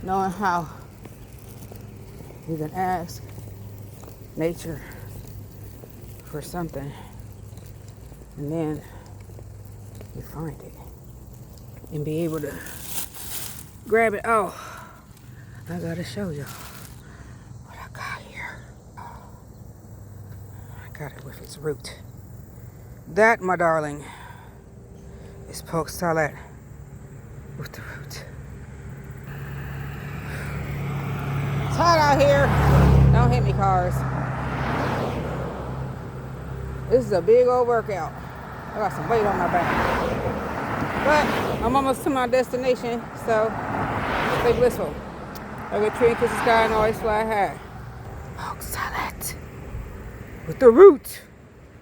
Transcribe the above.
knowing how you can ask nature for something and then you find it and be able to grab it. Oh, I gotta show y'all what I got here. I got it with its root. That, my darling, is poke sallet with the root. It's hot out here. Don't hit me, cars. This is a big old workout. I got some weight on my back. But I'm almost to my destination, so stay blissful. I get tree and kiss the sky and always fly high. Poke sallet with the root.